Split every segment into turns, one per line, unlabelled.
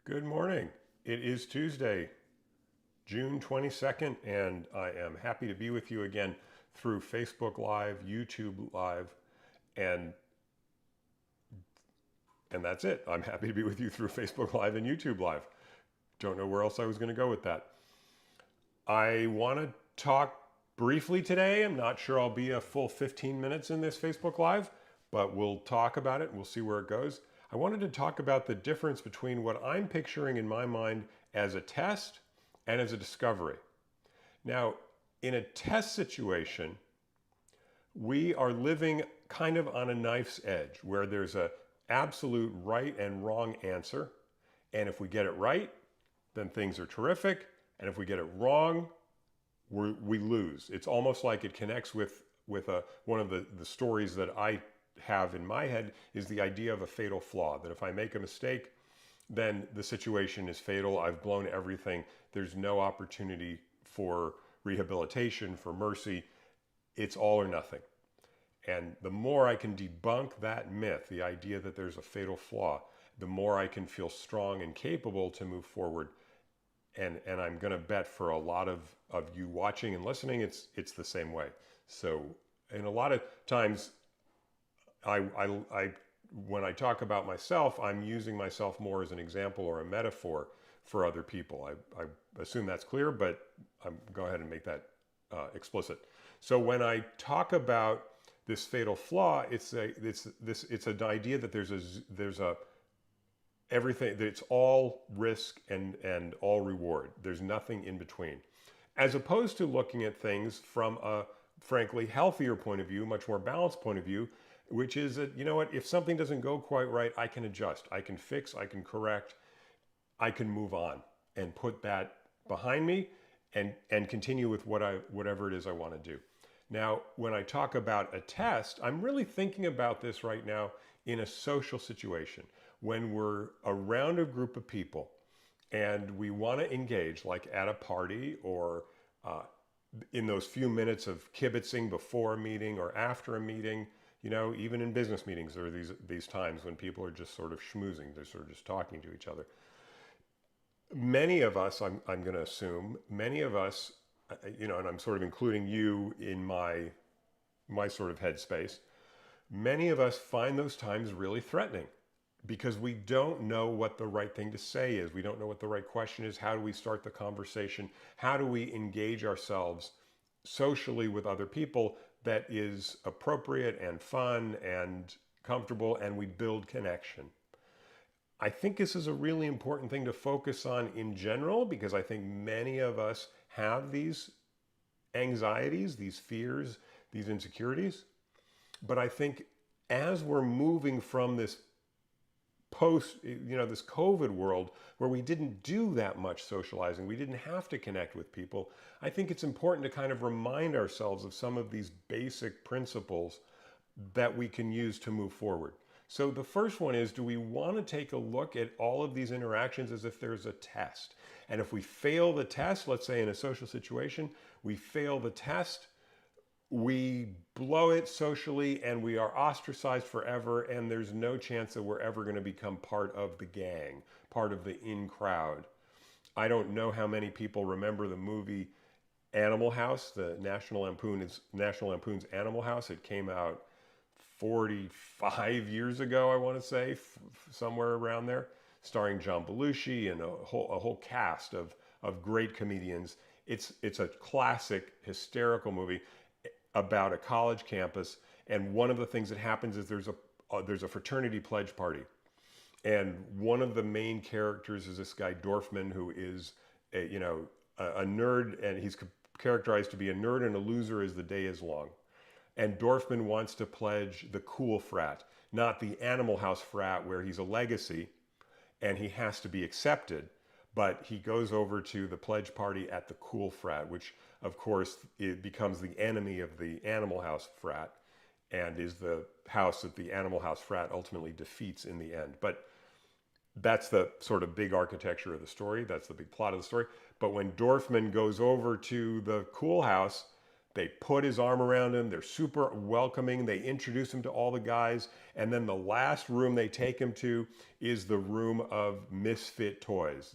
Good morning. It is Tuesday, June 22nd, and I am happy to be with you again through Facebook Live, YouTube Live, and and that's it. I'm happy to be with you through Facebook Live and YouTube Live. Don't know where else I was going to go with that. I want to talk briefly today. I'm not sure I'll be a full 15 minutes in this Facebook Live, but we'll talk about it and we'll see where it goes. I wanted to talk about the difference between what I'm picturing in my mind as a test and as a discovery. Now, in a test situation, we are living kind of on a knife's edge where there's a absolute right and wrong answer. And if we get it right, then things are terrific. And if we get it wrong, we lose. It's almost like it connects with one of the stories that I have in my head is the idea of a fatal flaw, that if I make a mistake, then the situation is fatal. I've blown everything. There's no opportunity for rehabilitation, for mercy. It's all or nothing. And the more I can debunk that myth, the idea that there's a fatal flaw, the more I can feel strong and capable to move forward. And I'm going to bet for a lot of you watching and listening, it's the same way. So, and a lot of times, when I talk about myself, I'm using myself more as an example or a metaphor for other people. I assume that's clear, but go ahead and make that explicit. So when I talk about this fatal flaw, it's an idea that there's a everything, that it's all risk and all reward. There's nothing in between. As opposed to looking at things from a frankly healthier point of view, much more balanced point of view, which is that, you know what, if something doesn't go quite right, I can adjust, I can fix, I can correct, I can move on and put that behind me and continue with whatever it is I want to do. Now, when I talk about a test, I'm really thinking about this right now in a social situation when we're around a group of people and we want to engage, like at a party or in those few minutes of kibitzing before a meeting or after a meeting. You know, even in business meetings, there are these times when people are just sort of schmoozing. They're sort of just talking to each other. Many of us, I'm going to assume, many of us, and I'm sort of including you in my sort of headspace, many of us find those times really threatening because we don't know what the right thing to say is. We don't know what the right question is. How do we start the conversation? How do we engage ourselves socially with other people that is appropriate and fun and comfortable, and we build connection? I think this is a really important thing to focus on in general because I think many of us have these anxieties, these fears, these insecurities. But I think as we're moving from this this COVID world where we didn't do that much socializing, we didn't have to connect with people, I think it's important to kind of remind ourselves of some of these basic principles that we can use to move forward. So the first one is, do we want to take a look at all of these interactions as if there's a test? And if we fail the test, let's say in a social situation, we fail the test, we blow it socially and we are ostracized forever, and there's no chance that we're ever going to become part of the gang, part of the in crowd. I don't know how many people remember the movie Animal House, the National Lampoon's Animal House. It came out 45 years ago, I want to say, somewhere around there, starring John Belushi and a whole cast of great comedians. It's a classic, hysterical movie about a college campus, and one of the things that happens is there's a fraternity pledge party, and one of the main characters is this guy Dorfman, who is a nerd, and he's characterized to be a nerd and a loser as the day is long. And Dorfman wants to pledge the cool frat, not the Animal House frat where he's a legacy and he has to be accepted. But he goes over to the pledge party at the cool frat, which of course it becomes the enemy of the Animal House frat and is the house that the Animal House frat ultimately defeats in the end. But that's the sort of big architecture of the story. That's the big plot of the story. But when Dorfman goes over to the cool house, They put his arm around him. They're super welcoming. They introduce him to all the guys. And then the last room they take him to is the room of misfit toys,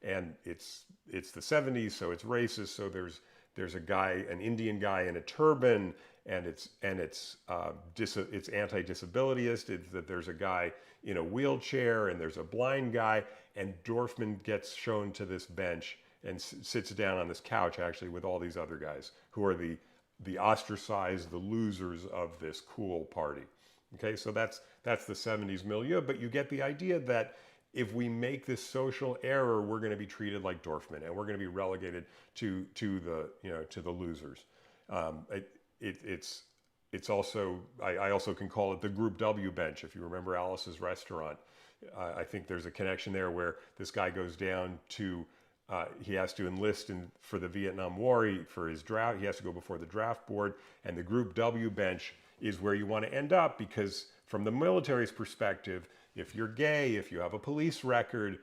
and it's the 70s, so it's racist. So there's a guy, an Indian guy in a turban, and it's anti-disabilityist. It's that there's a guy in a wheelchair and there's a blind guy, and Dorfman gets shown to this bench and sits down on this couch actually with all these other guys who are the ostracized, the losers of this cool party. Okay, so that's the 70s milieu, but you get the idea that if we make this social error, we're going to be treated like Dorfman, and we're going to be relegated to the losers. It's also, I also can call it the Group W bench. If you remember Alice's Restaurant, I think there's a connection there where this guy goes down to he has to enlist for the Vietnam War. For his draft, he has to go before the draft board, and the Group W bench is where you want to end up, because from the military's perspective, if you're gay, if you have a police record,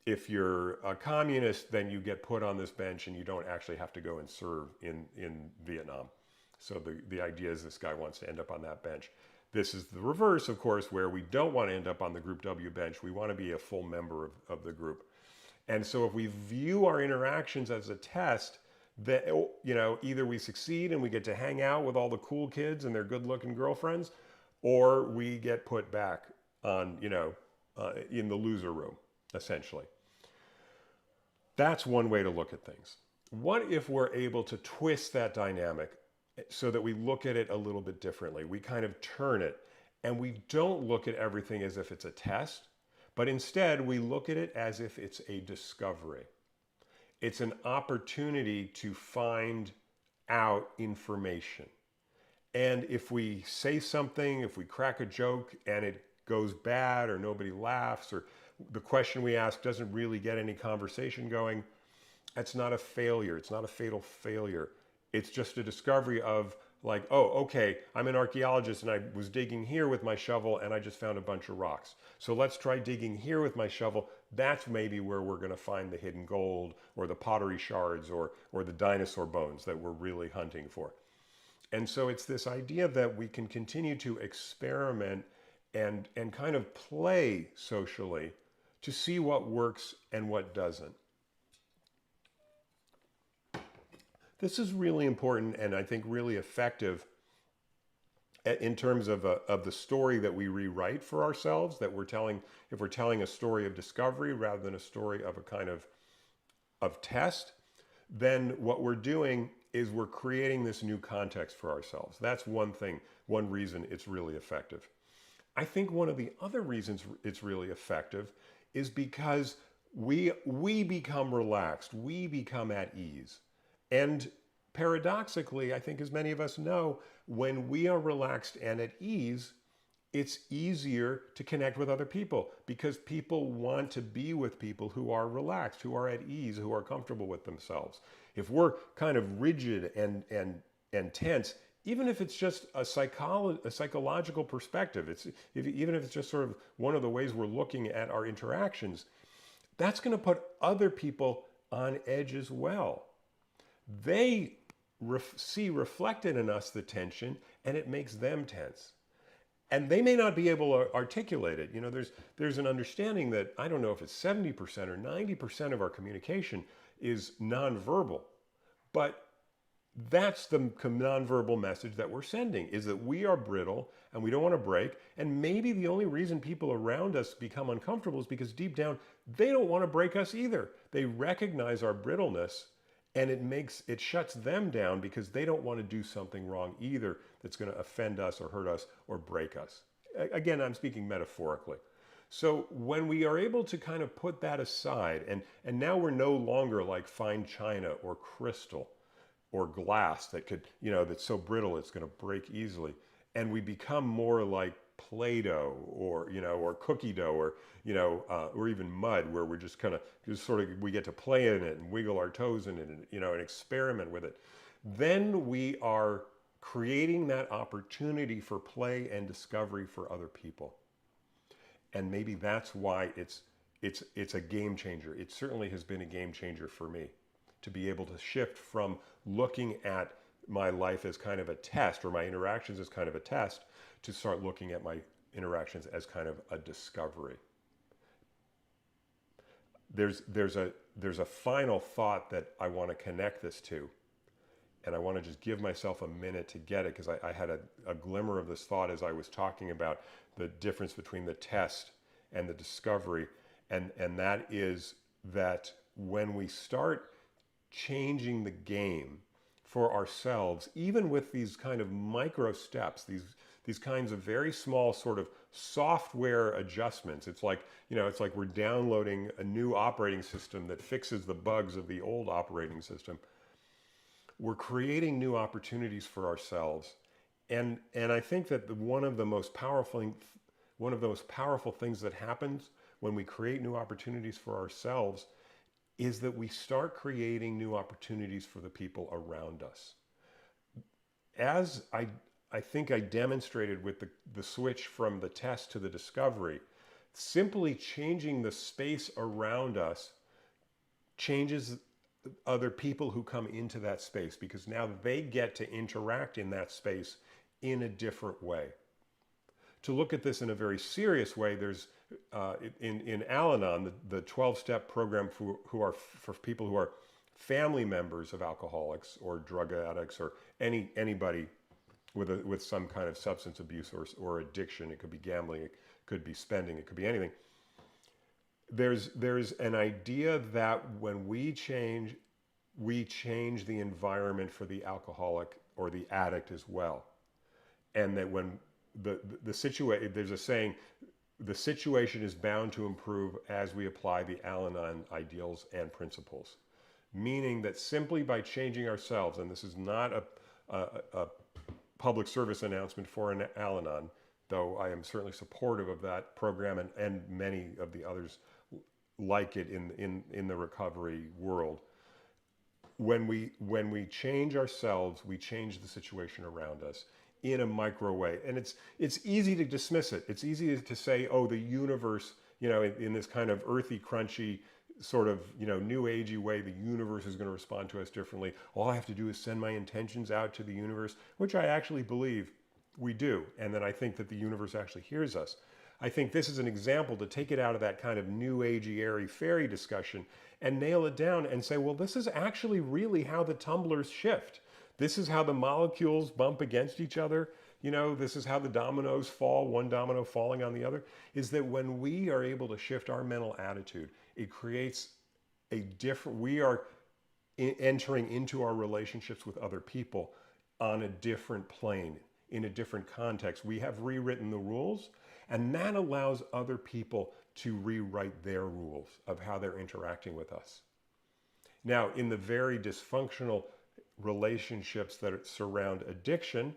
if you're a communist, then you get put on this bench and you don't actually have to go and serve in Vietnam. So the idea is this guy wants to end up on that bench. This is the reverse, of course, where we don't want to end up on the Group W bench. We want to be a full member of the group. And so if we view our interactions as a test, that either we succeed and we get to hang out with all the cool kids and their good-looking girlfriends, or we get put back on, in the loser room, essentially. That's one way to look at things. What if we're able to twist that dynamic so that we look at it a little bit differently? We kind of turn it, and we don't look at everything as if it's a test, but instead we look at it as if it's a discovery. It's an opportunity to find out information. And if we say something, if we crack a joke and it goes bad, or nobody laughs, or the question we ask doesn't really get any conversation going, that's not a failure. It's not a fatal failure. It's just a discovery of, like, oh, okay, I'm an archaeologist and I was digging here with my shovel and I just found a bunch of rocks. So let's try digging here with my shovel. That's maybe where we're going to find the hidden gold, or the pottery shards, or the dinosaur bones that we're really hunting for. And so it's this idea that we can continue to experiment and kind of play socially to see what works and what doesn't. This is really important, and I think really effective in terms of the story that we rewrite for ourselves, that we're telling, if we're telling a story of discovery rather than a story of a kind of test, then what we're doing is we're creating this new context for ourselves. That's one thing, one reason it's really effective. I think one of the other reasons it's really effective is because we become relaxed, we become at ease. And paradoxically, I think as many of us know, when we are relaxed and at ease, it's easier to connect with other people, because people want to be with people who are relaxed, who are at ease, who are comfortable with themselves. If we're kind of rigid and tense, even if it's just a psychological perspective, even if it's just sort of one of the ways we're looking at our interactions, that's going to put other people on edge as well. They see reflected in us the tension, and it makes them tense. And they may not be able to articulate it. There's an understanding that, I don't know if it's 70% or 90% of our communication is nonverbal. But that's the nonverbal message that we're sending, is that we are brittle and we don't want to break. And maybe the only reason people around us become uncomfortable is because deep down, they don't want to break us either. They recognize our brittleness, and it shuts them down because they don't want to do something wrong either that's going to offend us or hurt us or break us. Again, I'm speaking metaphorically. So when we are able to kind of put that aside, and now we're no longer like fine china or crystal or glass that could, that's so brittle it's going to break easily, and we become more like Play-Doh or cookie dough, or even mud, where we're just we get to play in it and wiggle our toes in it, and experiment with it. Then we are creating that opportunity for play and discovery for other people. And maybe that's why it's a game changer. It certainly has been a game changer for me, to be able to shift from looking at my life as kind of a test, or my interactions as kind of a test, to start looking at my interactions as kind of a discovery. There's a final thought that I want to connect this to, and I want to just give myself a minute to get it, because I had a glimmer of this thought as I was talking about the difference between the test and the discovery, and that is that when we start changing the game for ourselves, even with these kind of micro steps, these kinds of very small sort of software adjustments. It's like, it's like we're downloading a new operating system that fixes the bugs of the old operating system. We're creating new opportunities for ourselves. And I think that one of the most powerful things that happens when we create new opportunities for ourselves is that we start creating new opportunities for the people around us. As I think I demonstrated with the switch from the test to the discovery, simply changing the space around us changes other people who come into that space, because now they get to interact in that space in a different way. To look at this in a very serious way, there's in Al-Anon, the 12-step program for people who are family members of alcoholics or drug addicts, or anybody with some kind of substance abuse or addiction. It could be gambling, it could be spending, it could be anything. There's an idea that when we change the environment for the alcoholic or the addict as well. And that when the situation, there's a saying, the situation is bound to improve as we apply the Al-Anon ideals and principles. Meaning that simply by changing ourselves, and this is not a public service announcement for an Al-Anon, though I am certainly supportive of that program and many of the others like it in the recovery world. When we change ourselves, we change the situation around us in a micro way. And it's easy to dismiss it. It's easy to say, oh, the universe, in this kind of earthy, crunchy, sort of, new agey way, the universe is going to respond to us differently. All I have to do is send my intentions out to the universe, which I actually believe we do. And then I think that the universe actually hears us. I think this is an example to take it out of that kind of new agey, airy, fairy discussion and nail it down and say, well, this is actually really how the tumblers shift. This is how the molecules bump against each other. This is how the dominoes fall, one domino falling on the other, is that when we are able to shift our mental attitude, it creates we are entering into our relationships with other people on a different plane, in a different context. We have rewritten the rules, and that allows other people to rewrite their rules of how they're interacting with us. Now, in the very dysfunctional relationships that surround addiction,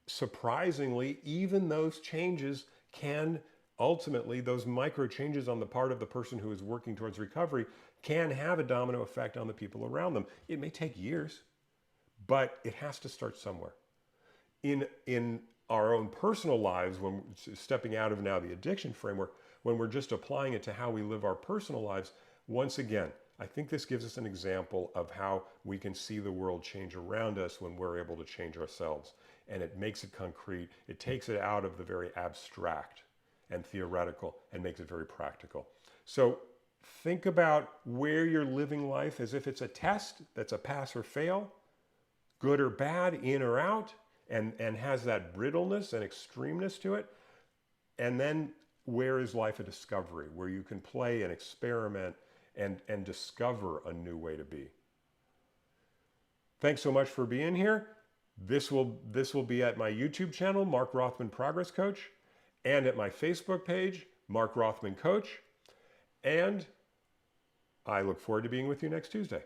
surprisingly, even those changes can ultimately, those micro changes on the part of the person who is working towards recovery can have a domino effect on the people around them. It may take years, but it has to start somewhere. In our own personal lives, when stepping out of now the addiction framework, when we're just applying it to how we live our personal lives, once again, I think this gives us an example of how we can see the world change around us when we're able to change ourselves. And it makes it concrete. It takes it out of the very abstract and theoretical and makes it very practical. So think about where you're living life as if it's a test that's a pass or fail, good or bad, in or out, and has that brittleness and extremeness to it. And then where is life a discovery, where you can play and experiment and discover a new way to be. Thanks so much for being here. This will be at my YouTube channel, Mark Rothman Progress Coach, and at my Facebook page, Mark Rothman Coach. And I look forward to being with you next Tuesday.